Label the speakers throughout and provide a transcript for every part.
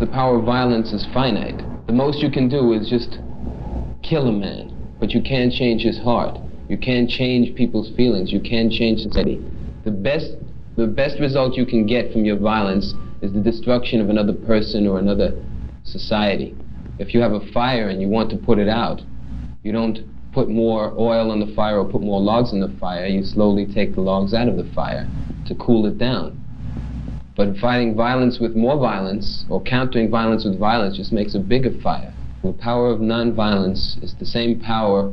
Speaker 1: The power of violence is finite. The most you can do is just kill a man, but you can't change his heart. You can't change people's feelings. You can't change society. The best result you can get from your violence is the destruction of another person or another society. If you have a fire and you want to put it out, you don't put more oil on the fire or put more logs on the fire. You slowly take the logs out of the fire to cool it down. But fighting violence with more violence or countering violence with violence just makes a bigger fire. The power of nonviolence is the same power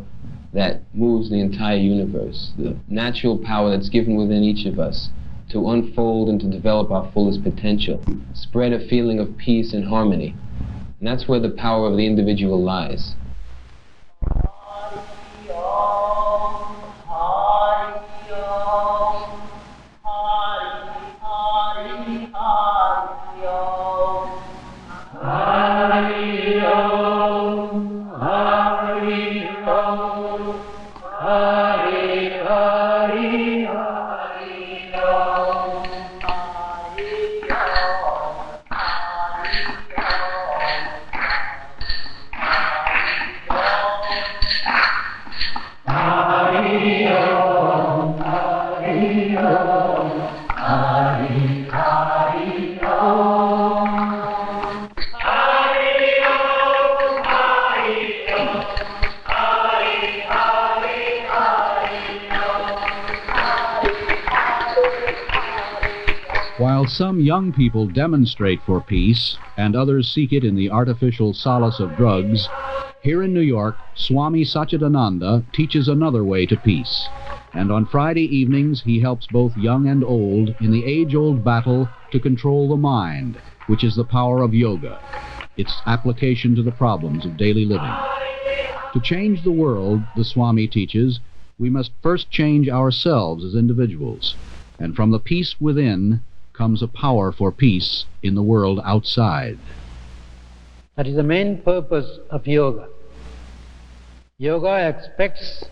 Speaker 1: that moves the entire universe, the natural power that's given within each of us to unfold and to develop our fullest potential, spread a feeling of peace and harmony. And that's where the power of the individual lies.
Speaker 2: While some young people demonstrate for peace and others seek it in the artificial solace of drugs, here in New York, Swami Satchidananda teaches another way to peace. And on Friday evenings, he helps both young and old in the age-old battle to control the mind, which is the power of yoga, its application to the problems of daily living. To change the world, the Swami teaches, we must first change ourselves as individuals, and from the peace within comes a power for peace in the world outside.
Speaker 3: That is the main purpose of yoga. Yoga expects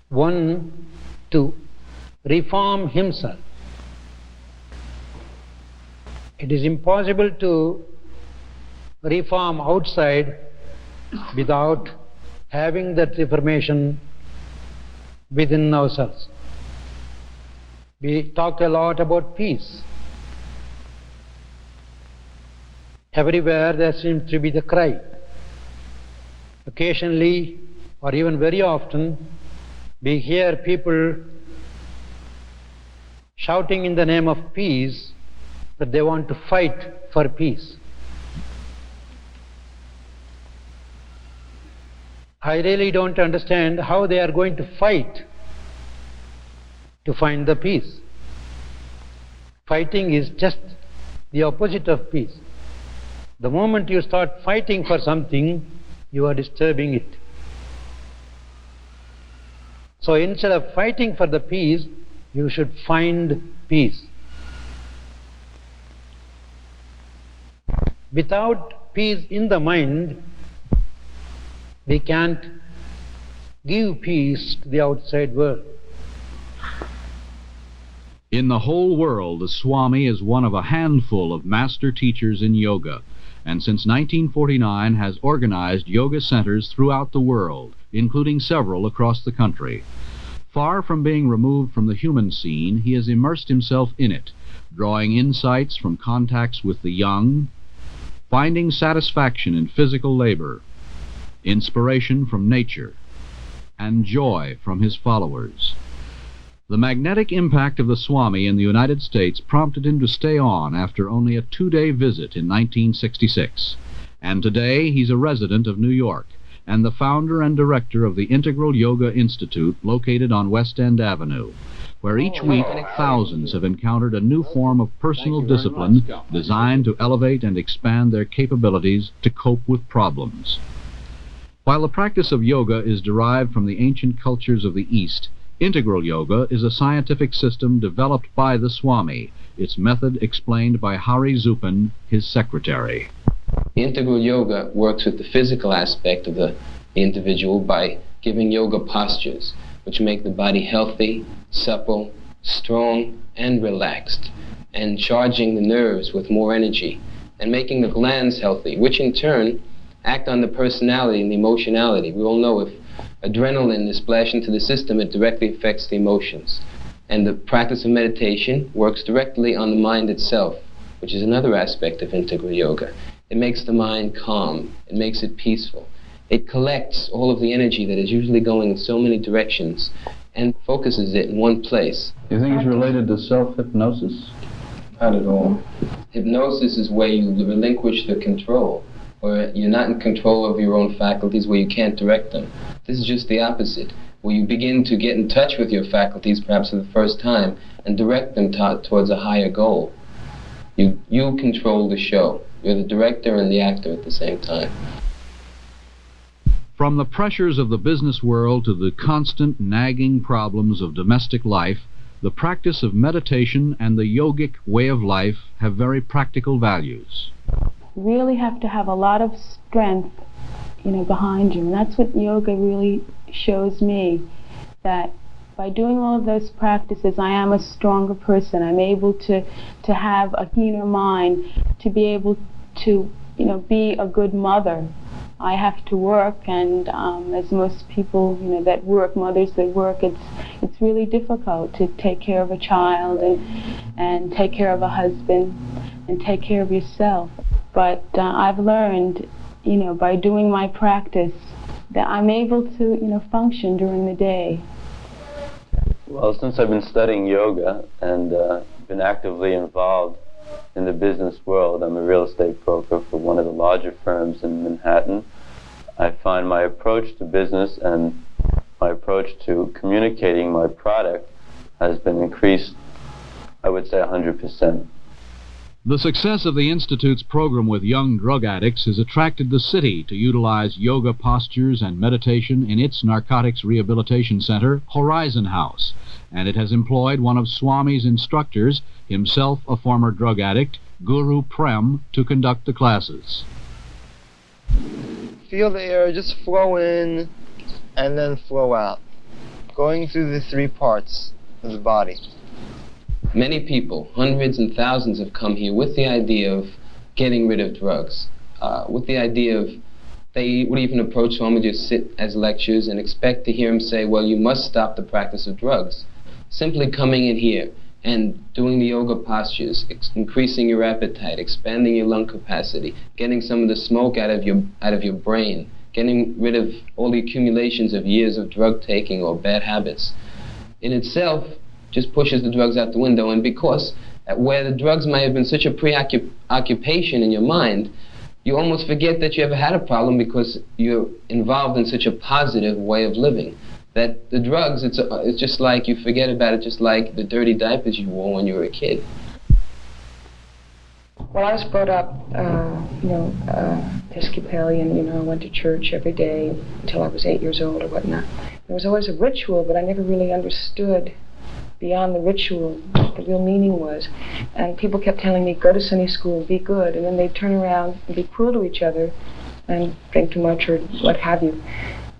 Speaker 3: one to reform himself. It is impossible to reform outside without having that reformation within ourselves. We talk a lot about peace. Everywhere there seems to be the cry. Occasionally, or even very often, we hear people shouting in the name of peace that they want to fight for peace. I really don't understand how they are going to fight to find the peace. Fighting is just the opposite of peace. The moment you start fighting for something, you are disturbing it. So instead of fighting for the peace, you should find peace. Without peace in the mind, we can't give peace to the outside world.
Speaker 2: In the whole world, the Swami is one of a handful of master teachers in yoga, and since 1949 has organized yoga centers throughout the world, including several across the country. Far from being removed from the human scene, he has immersed himself in it, drawing insights from contacts with the young, finding satisfaction in physical labor, inspiration from nature, and joy from his followers. The magnetic impact of the Swami in the United States prompted him to stay on after only a 2-day visit in 1966. And today he's a resident of New York and the founder and director of the Integral Yoga Institute located on West End Avenue, where each week thousands have encountered a new form of personal discipline designed to elevate and expand their capabilities to cope with problems. While the practice of yoga is derived from the ancient cultures of the East, Integral Yoga is a scientific system developed by the Swami, its method explained by Hari Zupin, his secretary.
Speaker 1: Integral Yoga works with the physical aspect of the individual by giving yoga postures, which make the body healthy, supple, strong, and relaxed, and charging the nerves with more energy, and making the glands healthy, which in turn act on the personality and the emotionality. We all know if adrenaline is splashed into the system, it directly affects the emotions. And the practice of meditation works directly on the mind itself, which is another aspect of integral yoga. It makes the mind calm. It makes it peaceful. It collects all of the energy that is usually going in so many directions and focuses it in one place.
Speaker 4: Do you think it's related to self-hypnosis?
Speaker 1: Not at all. Hypnosis is where you relinquish the control, or you're not in control of your own faculties, where you can't direct them. This is just the opposite, where you begin to get in touch with your faculties, perhaps for the first time, and direct them towards a higher goal. You control the show. You're the director and the actor at the same time.
Speaker 2: From the pressures of the business world to the constant nagging problems of domestic life, the practice of meditation and the yogic way of life have very practical values.
Speaker 5: You really have to have a lot of strength, behind you. And that's what yoga really shows me, that by doing all of those practices, I am a stronger person. I'm able to have a keener mind, to be able to, be a good mother. I have to work, and as most people, that work, mothers that work, it's really difficult to take care of a child and take care of a husband and take care of yourself. But I've learned, by doing my practice, that I'm able to, function during the day.
Speaker 4: Well, since I've been studying yoga and been actively involved in the business world, I'm a real estate broker for one of the larger firms in Manhattan. I find my approach to business and my approach to communicating my product has been increased, I would say 100%.
Speaker 2: The success of the Institute's program with young drug addicts has attracted the city to utilize yoga postures and meditation in its narcotics rehabilitation center, Horizon House, and it has employed one of Swami's instructors, himself a former drug addict, Guru Prem, to conduct the classes.
Speaker 6: Feel the air just flow in and then flow out, going through the three parts of the body.
Speaker 1: Many people, hundreds and thousands, have come here with the idea of getting rid of drugs, with the idea of, they would even approach Swami, just sit as lectures and expect to hear him say, well, you must stop the practice of drugs. Simply coming in here and doing the yoga postures, increasing your appetite, expanding your lung capacity, getting some of the smoke out of your brain, getting rid of all the accumulations of years of drug taking or bad habits, in itself just pushes the drugs out the window. And because where the drugs may have been such a preoccupation in your mind, you almost forget that you ever had a problem because you're involved in such a positive way of living. That the drugs, it's just like you forget about it, just like the dirty diapers you wore when you were a kid.
Speaker 7: Well, I was brought up, Episcopalian, I went to church every day until I was 8 years old or whatnot. There was always a ritual, but I never really understood beyond the ritual what the real meaning was. And people kept telling me, go to Sunday school, be good, and then they'd turn around and be cruel to each other and drink too much or what have you.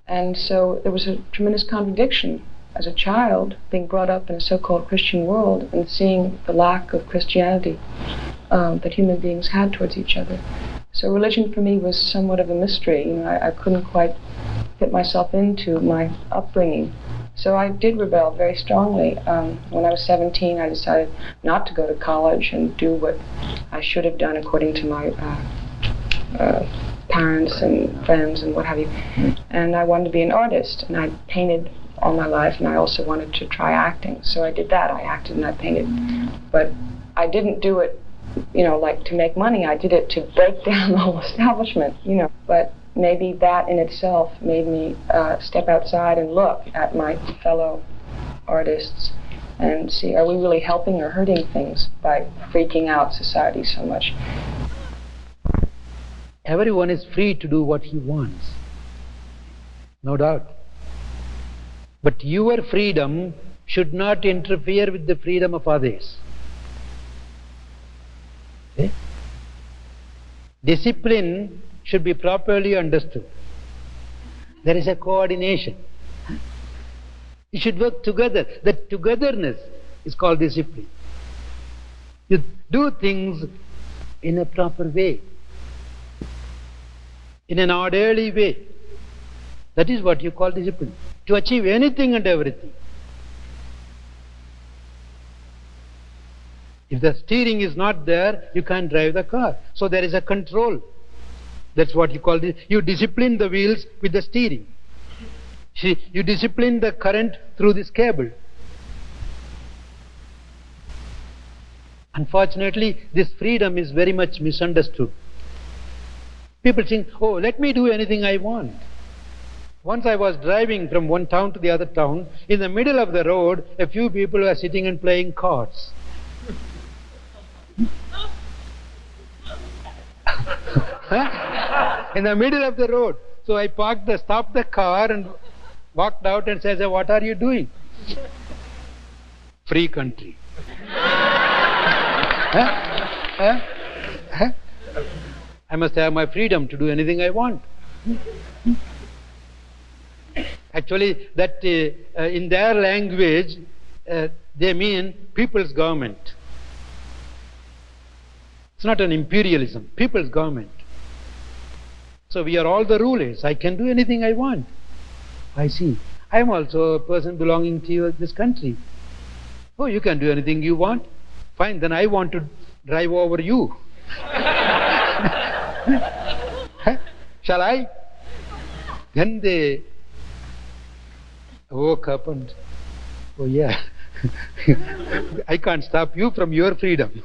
Speaker 7: And so there was a tremendous contradiction as a child, being brought up in a so-called Christian world and seeing the lack of Christianity that human beings had towards each other. So religion for me was somewhat of a mystery. I couldn't quite fit myself into my upbringing. So I did rebel very strongly. When I was 17, I decided not to go to college and do what I should have done according to my parents and friends and what have you. And I wanted to be an artist, and I painted all my life, and I also wanted to try acting. So I did that. I acted and I painted. But I didn't do it, like to make money. I did it to break down the whole establishment, But maybe that in itself made me step outside and look at my fellow artists and see, are we really helping or hurting things by freaking out society so much?
Speaker 3: Everyone is free to do what he wants, no doubt. But your freedom should not interfere with the freedom of others. Okay? Discipline should be properly understood. There is a coordination. You should work together. That togetherness is called discipline. You do things in a proper way, in an orderly way. That is what you call discipline. To achieve anything and everything. If the steering is not there, you can't drive the car. So there is a control. That's what you call this. You discipline the wheels with the steering. See, you discipline the current through this cable. Unfortunately, this freedom is very much misunderstood. People think, oh, let me do anything I want. Once I was driving from one town to the other town. In the middle of the road, a few people were sitting and playing cards. In the middle of the road. So I stopped the car and walked out and said, what are you doing? Free country. I must have my freedom to do anything I want. Actually, that in their language, they mean people's government. It's not an imperialism, people's government. So we are all the rulers. I can do anything I want. I see. I am also a person belonging to this country. Oh, you can do anything you want? Fine, then I want to drive over you. Shall I? Then they woke up and, oh yeah, I can't stop you from your freedom.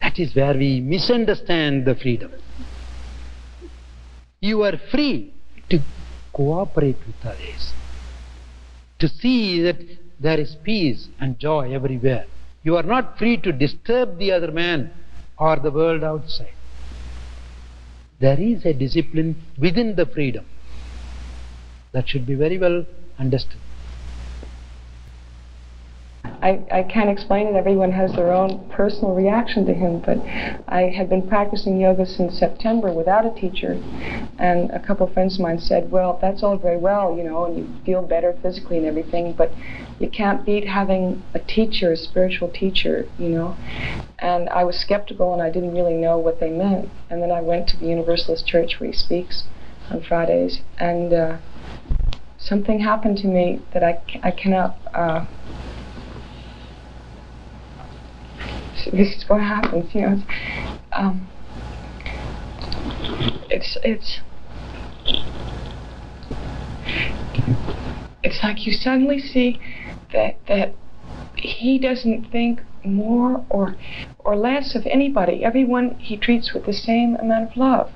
Speaker 3: That is where we misunderstand the freedom. You are free to cooperate with others, to see that there is peace and joy everywhere. You are not free to disturb the other man or the world outside. There is a discipline within the freedom that should be very well understood.
Speaker 7: I can't explain it. Everyone has their own personal reaction to him, but I had been practicing yoga since September without a teacher, and a couple of friends of mine said, well, that's all very well, you know, and you feel better physically and everything, but you can't beat having a teacher, a spiritual teacher, you know. And I was skeptical and I didn't really know what they meant. And then I went to the Universalist Church where he speaks on Fridays, and something happened to me that I cannot... this is what happens, you know. It's like you suddenly see that he doesn't think more or less of anybody. Everyone he treats with the same amount of love.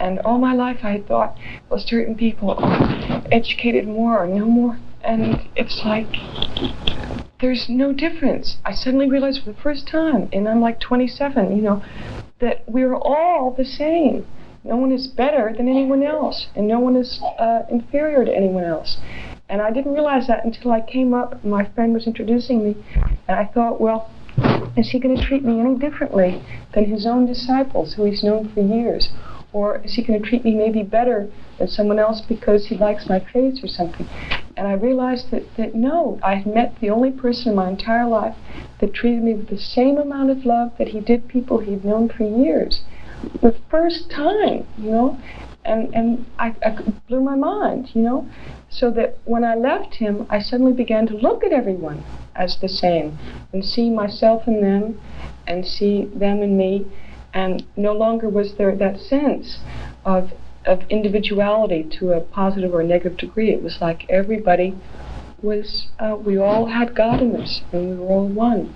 Speaker 7: And all my life I had thought, well, certain people are educated more or no more. And it's like, there's no difference. I suddenly realized for the first time, and I'm like 27, you know, that we're all the same. No one is better than anyone else, and no one is inferior to anyone else. And I didn't realize that until I came up, and my friend was introducing me, and I thought, well, is he going to treat me any differently than his own disciples, who he's known for years? Or is he going to treat me maybe better than someone else because he likes my face or something? And I realized that no, I had met the only person in my entire life that treated me with the same amount of love that he did people he'd known for years. The first time, you know, and I blew my mind, you know. So that when I left him, I suddenly began to look at everyone as the same and see myself in them and see them in me. And no longer was there that sense of individuality to a positive or negative degree. It was like everybody was, we all had God in us, and we were all one.